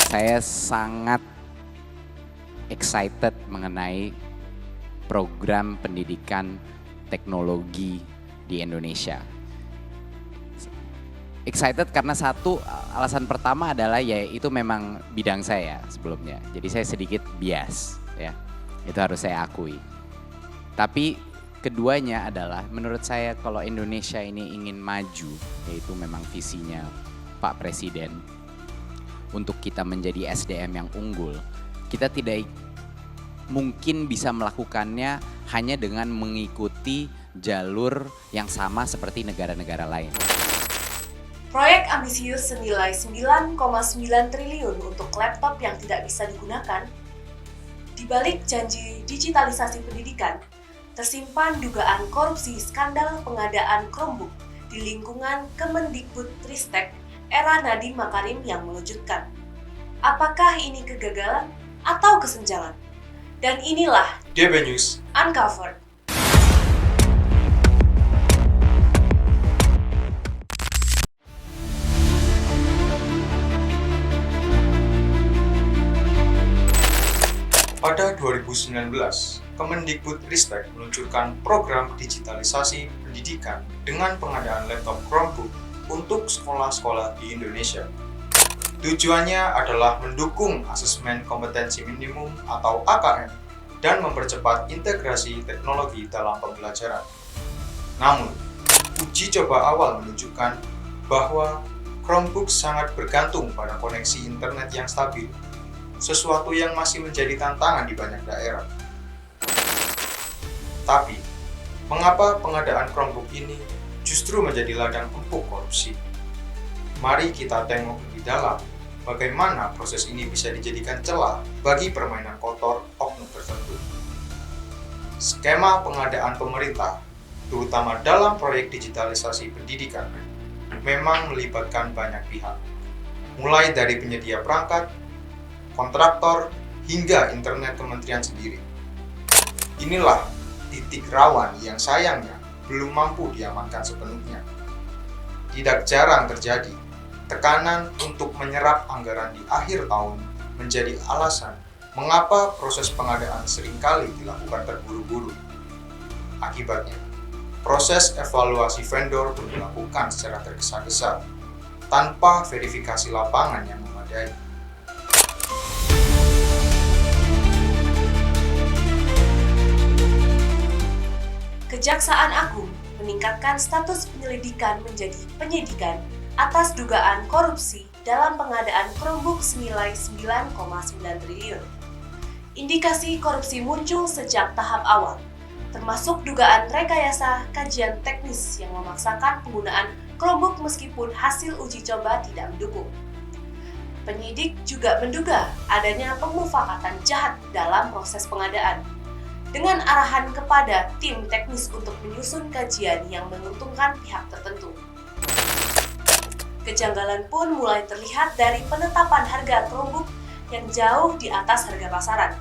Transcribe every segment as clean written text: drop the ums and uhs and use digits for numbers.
Saya sangat excited mengenai program pendidikan teknologi di Indonesia. Excited karena satu, alasan pertama adalah ya itu memang bidang saya sebelumnya. Jadi saya sedikit bias ya, itu harus saya akui. Tapi keduanya adalah menurut saya kalau Indonesia ini ingin maju, yaitu memang visinya Pak Presiden, untuk kita menjadi SDM yang unggul, kita tidak mungkin bisa melakukannya hanya dengan mengikuti jalur yang sama seperti negara-negara lain. Proyek ambisius senilai 9,9 triliun untuk laptop yang tidak bisa digunakan. Di balik janji digitalisasi pendidikan, tersimpan dugaan korupsi skandal pengadaan Chromebook di lingkungan Kemendikbudristek era Nadiem Makarim yang mengejutkan. Apakah ini kegagalan atau kesenjangan? Dan inilah DB News Uncovered. Pada 2019, Kemendikbudristek meluncurkan program digitalisasi pendidikan dengan pengadaan laptop Chromebook untuk sekolah-sekolah di Indonesia. Tujuannya adalah mendukung asesmen kompetensi minimum atau AKM dan mempercepat integrasi teknologi dalam pembelajaran. Namun, uji coba awal menunjukkan bahwa Chromebook sangat bergantung pada koneksi internet yang stabil, sesuatu yang masih menjadi tantangan di banyak daerah. Tapi, mengapa pengadaan Chromebook ini justru menjadi ladang empuk korupsi? Mari kita tengok lebih dalam bagaimana proses ini bisa dijadikan celah bagi permainan kotor oknum tertentu. Skema pengadaan pemerintah, terutama dalam proyek digitalisasi pendidikan, memang melibatkan banyak pihak, mulai dari penyedia perangkat, kontraktor, hingga internet kementerian sendiri. Inilah titik rawan yang sayangnya belum mampu diamankan sepenuhnya. Tidak jarang terjadi, tekanan untuk menyerap anggaran di akhir tahun menjadi alasan mengapa proses pengadaan seringkali dilakukan terburu-buru. Akibatnya, proses evaluasi vendor pun dilakukan secara tergesa-gesa, tanpa verifikasi lapangan yang memadai. Kejaksaan Agung meningkatkan status penyelidikan menjadi penyidikan atas dugaan korupsi dalam pengadaan Chromebook senilai 9,9 triliun. Indikasi korupsi muncul sejak tahap awal, termasuk dugaan rekayasa kajian teknis yang memaksakan penggunaan Chromebook meskipun hasil uji coba tidak mendukung. Penyidik juga menduga adanya pemufakatan jahat dalam proses pengadaan, dengan arahan kepada tim teknis untuk menyusun kajian yang menguntungkan pihak tertentu. Kejanggalan pun mulai terlihat dari penetapan harga Chromebook yang jauh di atas harga pasaran.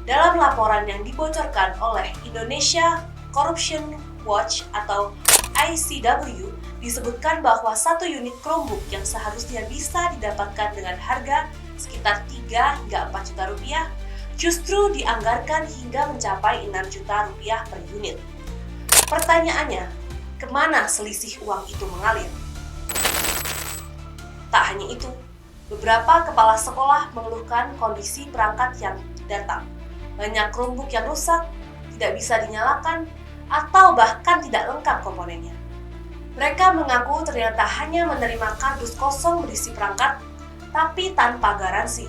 Dalam laporan yang dibocorkan oleh Indonesia Corruption Watch atau ICW, disebutkan bahwa satu unit Chromebook yang seharusnya bisa didapatkan dengan harga sekitar 3 hingga 4 juta rupiah justru dianggarkan hingga mencapai 6 juta rupiah per unit. Pertanyaannya, kemana selisih uang itu mengalir? Tak hanya itu, beberapa kepala sekolah mengeluhkan kondisi perangkat yang datang. Banyak Chromebook yang rusak, tidak bisa dinyalakan, atau bahkan tidak lengkap komponennya. Mereka mengaku ternyata hanya menerima kardus kosong berisi perangkat, tapi tanpa garansi,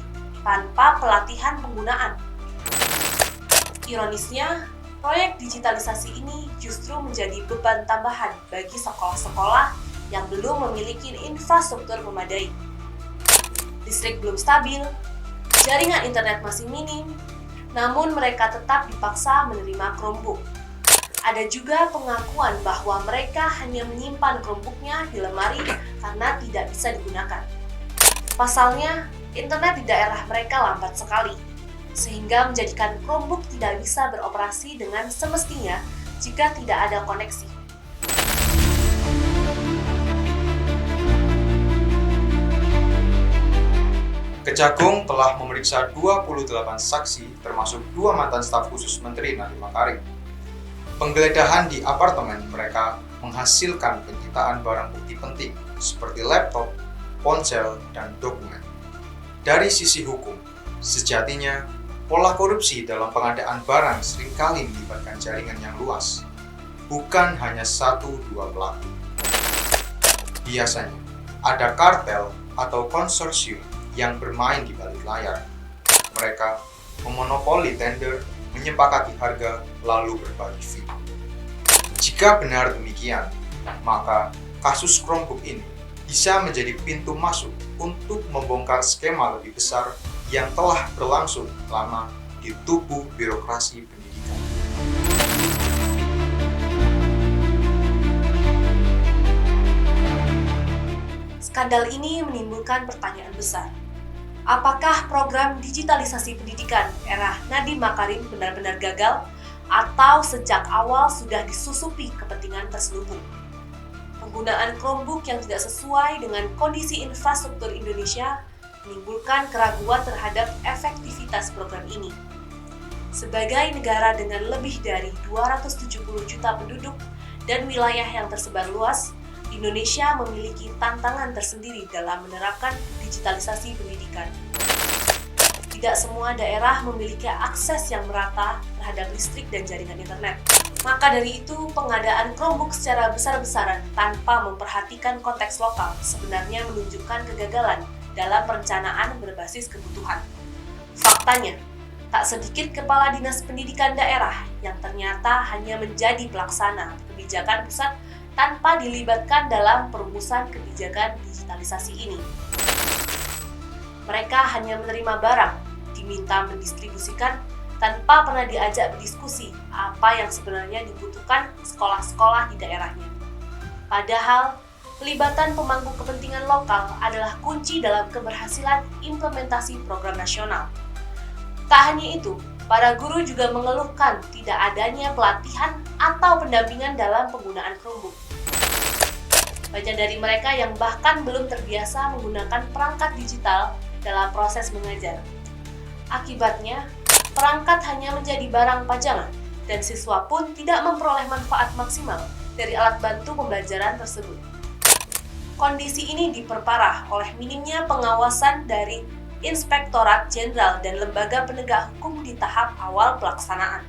tanpa pelatihan penggunaan. Ironisnya, proyek digitalisasi ini justru menjadi beban tambahan bagi sekolah-sekolah yang belum memiliki infrastruktur memadai. Listrik belum stabil, jaringan internet masih minim, namun mereka tetap dipaksa menerima Chromebook. Ada juga pengakuan bahwa mereka hanya menyimpan Chromebooknya di lemari karena tidak bisa digunakan. Pasalnya, internet di daerah mereka lambat sekali, sehingga menjadikan Chromebook tidak bisa beroperasi dengan semestinya jika tidak ada koneksi. Kejagung telah memeriksa 28 saksi termasuk 2 mantan staf khusus Menteri Nadiem Makarim. Penggeledahan di apartemen mereka menghasilkan penyitaan barang bukti penting seperti laptop, ponsel, dan dokumen. Dari sisi hukum, sejatinya pola korupsi dalam pengadaan barang seringkali melibatkan jaringan yang luas, bukan hanya 1-2 pelaku. Biasanya, ada kartel atau konsorsium yang bermain di balik layar. Mereka memonopoli tender, menyepakati harga, lalu berbagi fee. Jika benar demikian, maka kasus Chromebook ini bisa menjadi pintu masuk untuk membongkar skema lebih besar yang telah berlangsung lama di tubuh birokrasi pendidikan. Skandal ini menimbulkan pertanyaan besar. Apakah program digitalisasi pendidikan era Nadiem Makarim benar-benar gagal atau sejak awal sudah disusupi kepentingan terselubung? Penggunaan Chromebook yang tidak sesuai dengan kondisi infrastruktur Indonesia menimbulkan keraguan terhadap efektivitas program ini. Sebagai negara dengan lebih dari 270 juta penduduk dan wilayah yang tersebar luas, Indonesia memiliki tantangan tersendiri dalam menerapkan digitalisasi pendidikan. Tidak semua daerah memiliki akses yang merata terhadap listrik dan jaringan internet. Maka dari itu, pengadaan Chromebook secara besar-besaran tanpa memperhatikan konteks lokal sebenarnya menunjukkan kegagalan dalam perencanaan berbasis kebutuhan. Faktanya, tak sedikit kepala dinas pendidikan daerah yang ternyata hanya menjadi pelaksana kebijakan pusat tanpa dilibatkan dalam perumusan kebijakan digitalisasi ini. Mereka hanya menerima barang, diminta mendistribusikan, tanpa pernah diajak berdiskusi apa yang sebenarnya dibutuhkan sekolah-sekolah di daerahnya. Padahal, pelibatan pemangku kepentingan lokal adalah kunci dalam keberhasilan implementasi program nasional. Tak hanya itu, para guru juga mengeluhkan tidak adanya pelatihan atau pendampingan dalam penggunaan Chromebook. Banyak dari mereka yang bahkan belum terbiasa menggunakan perangkat digital dalam proses mengajar. Akibatnya, perangkat hanya menjadi barang pajangan dan siswa pun tidak memperoleh manfaat maksimal dari alat bantu pembelajaran tersebut. Kondisi ini diperparah oleh minimnya pengawasan dari Inspektorat Jenderal dan lembaga penegak hukum di tahap awal pelaksanaan.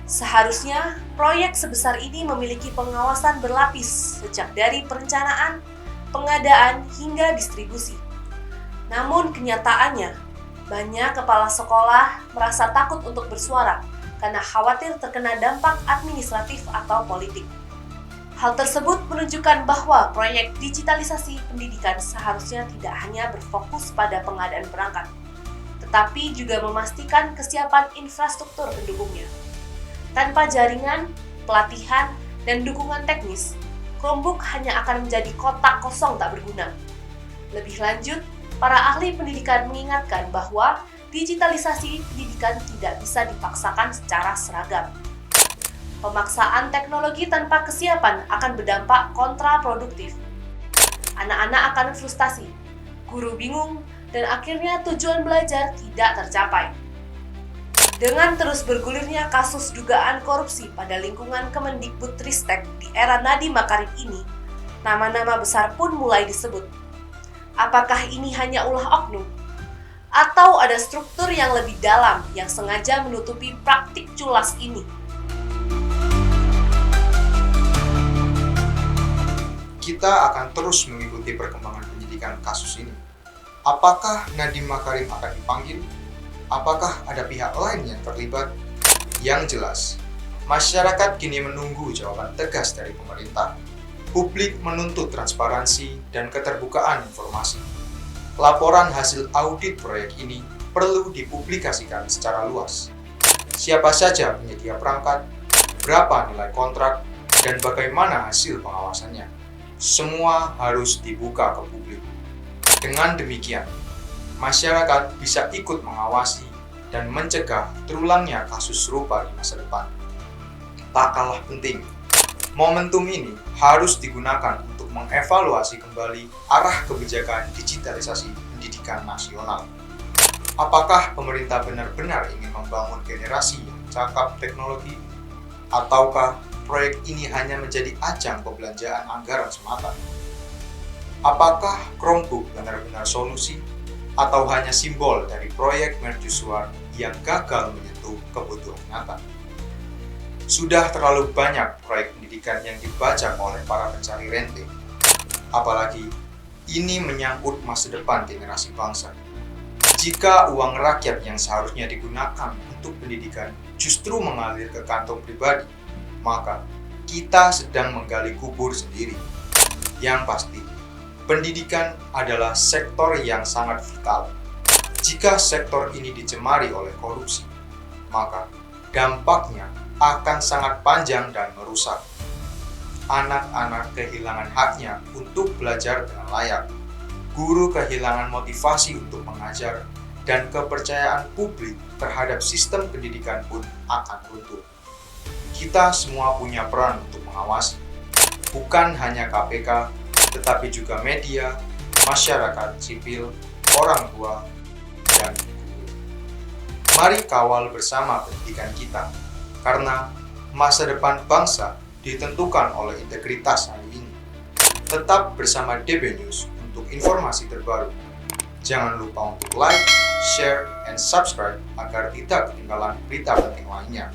Seharusnya, proyek sebesar ini memiliki pengawasan berlapis sejak dari perencanaan, pengadaan, hingga distribusi. Namun kenyataannya, banyak kepala sekolah merasa takut untuk bersuara karena khawatir terkena dampak administratif atau politik. Hal tersebut menunjukkan bahwa proyek digitalisasi pendidikan seharusnya tidak hanya berfokus pada pengadaan perangkat, tetapi juga memastikan kesiapan infrastruktur pendukungnya. Tanpa jaringan, pelatihan, dan dukungan teknis, Chromebook hanya akan menjadi kotak kosong tak berguna. Lebih lanjut, para ahli pendidikan mengingatkan bahwa digitalisasi pendidikan tidak bisa dipaksakan secara seragam. Pemaksaan teknologi tanpa kesiapan akan berdampak kontraproduktif. Anak-anak akan frustasi, guru bingung, dan akhirnya tujuan belajar tidak tercapai. Dengan terus bergulirnya kasus dugaan korupsi pada lingkungan Kemendikbudristek di era Nadiem Makarim ini, nama-nama besar pun mulai disebut. Apakah ini hanya ulah oknum? Atau ada struktur yang lebih dalam yang sengaja menutupi praktik culas ini? Kita akan terus mengikuti perkembangan penyidikan kasus ini. Apakah Nadiem Makarim akan dipanggil? Apakah ada pihak lain yang terlibat? Yang jelas, masyarakat kini menunggu jawaban tegas dari pemerintah. Publik menuntut transparansi dan keterbukaan informasi. Laporan hasil audit proyek ini perlu dipublikasikan secara luas. Siapa saja penyedia perangkat, berapa nilai kontrak, dan bagaimana hasil pengawasannya. Semua harus dibuka ke publik. Dengan demikian, masyarakat bisa ikut mengawasi dan mencegah terulangnya kasus serupa di masa depan. Tak kalah penting, momentum ini harus digunakan untuk mengevaluasi kembali arah kebijakan digitalisasi pendidikan pendidikan nasional. Apakah pemerintah benar-benar ingin membangun generasi yang cakap teknologi? Ataukah proyek ini hanya menjadi ajang pembelanjaan anggaran semata? Apakah Chromebook benar-benar solusi? Atau hanya simbol dari proyek mercusuar yang gagal menyentuh kebutuhan nyata? Sudah terlalu banyak proyek pendidikan yang dibajak oleh para pencari rente. Apalagi ini menyangkut masa depan generasi bangsa. Jika uang rakyat yang seharusnya digunakan untuk pendidikan justru mengalir ke kantong pribadi, maka kita sedang menggali kubur sendiri. Yang pasti, pendidikan adalah sektor yang sangat vital. Jika sektor ini dicemari oleh korupsi, maka dampaknya akan sangat panjang dan merusak. Anak-anak kehilangan haknya untuk belajar dengan layak. Guru kehilangan motivasi untuk mengajar, dan kepercayaan publik terhadap sistem pendidikan pun akan runtuh. Kita semua punya peran untuk mengawasi, bukan hanya KPK, tetapi juga media, masyarakat sipil, orang tua, dan guru. Mari kawal bersama pendidikan kita, karena masa depan bangsa ditentukan oleh integritas hari ini. Tetap bersama DB News untuk informasi terbaru. Jangan lupa untuk like, share, and subscribe agar tidak ketinggalan berita penting lainnya.